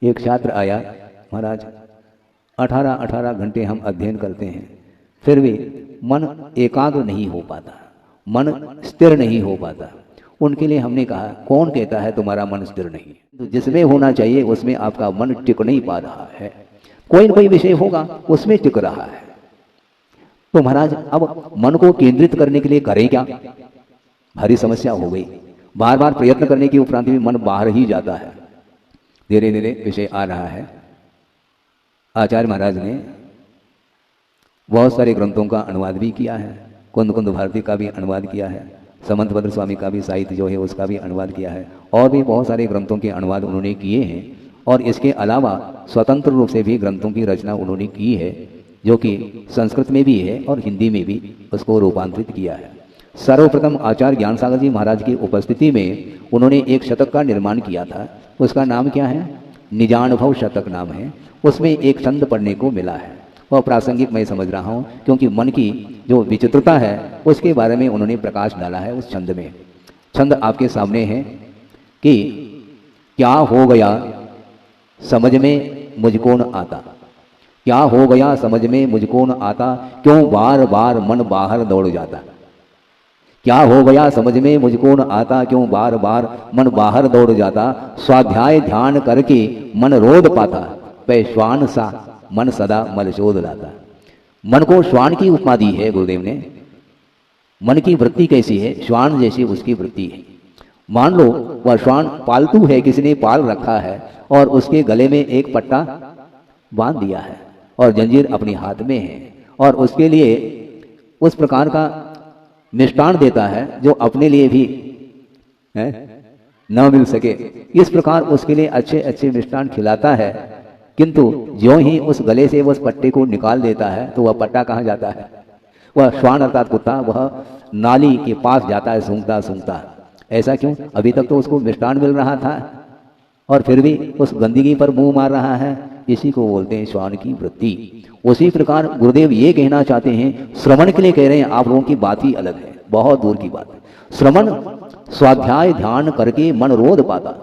एक छात्र आया, महाराज 18 घंटे हम अध्ययन करते हैं, फिर भी मन एकाग्र नहीं हो पाता, मन स्थिर नहीं हो पाता। उनके लिए हमने कहा, कौन कहता है तुम्हारा मन स्थिर नहीं? तो जिसमें होना चाहिए उसमें आपका मन टिक नहीं पा रहा है। कोई न कोई विषय होगा उसमें टिक रहा है। तो महाराज अब मन को केंद्रित करने के लिए करें क्या? भारी समस्या हो गई। बार बार प्रयत्न करने के उपरांत भी मन बाहर ही जाता है। धीरे धीरे विषय आ रहा है। आचार्य महाराज ने बहुत सारे ग्रंथों का अनुवाद भी किया है। कुंद कुंद भारती का भी अनुवाद किया है, समंत भद्र स्वामी का भी साहित्य जो है उसका भी अनुवाद किया है, और भी बहुत सारे ग्रंथों के अनुवाद उन्होंने किए हैं। और इसके अलावा स्वतंत्र रूप से भी ग्रंथों की रचना उन्होंने की है, जो कि संस्कृत में भी है और हिंदी में भी उसको रूपांतरित किया है। सर्वप्रथम आचार्य ज्ञान सागर जी महाराज की उपस्थिति में उन्होंने एक शतक का निर्माण किया था। उसका नाम क्या है? निजानुभव शतक नाम है। उसमें एक छंद पढ़ने को मिला है, वह प्रासंगिक मैं समझ रहा हूँ, क्योंकि मन की जो विचित्रता है उसके बारे में उन्होंने प्रकाश डाला है उस छंद में। छंद आपके सामने है कि क्या हो गया समझ में मुझको न आता, क्या हो गया समझ में मुझको न आता, क्यों बार बार मन बाहर दौड़ जाता। क्या हो गया समझ में मुझको न आता, क्यों बार बार मन बाहर दौड़ जाता। स्वाध्याय ध्यान करके मन रोध पाता, पे श्वान सा मन सदा मलशोध लाता। मन को श्वान की उपमा दी है गुरुदेव ने। मन की वृत्ति कैसी है? श्वान जैसी उसकी वृत्ति है। मान लो वह श्वान पालतू है, किसी ने पाल रखा है और उसके गले में एक पट्टा बांध दिया है और जंजीर अपने हाथ में है, और उसके लिए उस प्रकार का मिष्टान देता है जो अपने लिए भी है न मिल सके। इस प्रकार उसके लिए अच्छे अच्छे मिष्टान खिलाता है, किंतु ज्यों ही उस गले से उस पट्टे को निकाल देता है तो वह पट्टा कहाँ जाता है? वह श्वान अर्थात कुत्ता वह नाली के पास जाता है सूंघता सूंघता। ऐसा क्यों? अभी तक तो उसको मिष्टान मिल रहा था और फिर भी उस गंदगी पर मुंह मार रहा है। इसी को बोलते हैं श्वान की वृत्ति। उसी प्रकार गुरुदेव ये कहना चाहते हैं, श्रवण के लिए कह रहे हैं, आप लोगों की बात ही अलग है, बहुत दूर की बात है। श्रवण स्वाध्याय ध्यान करके मन रोध पाता,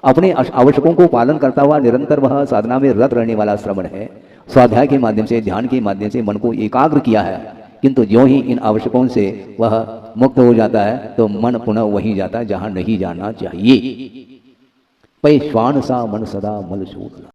अपने आवश्यकों को पालन करता हुआ निरंतर वह साधना में रत रहने वाला श्रवण है। स्वाध्याय के माध्यम से ध्यान के माध्यम से मन को एकाग्र किया है, किंतु ज्यों ही इन आवश्यकों से वह मुक्त हो जाता है तो मन पुनः वहीं जाता है जहां नहीं जाना चाहिए। पै श्वान सा मन सदा मल शोध।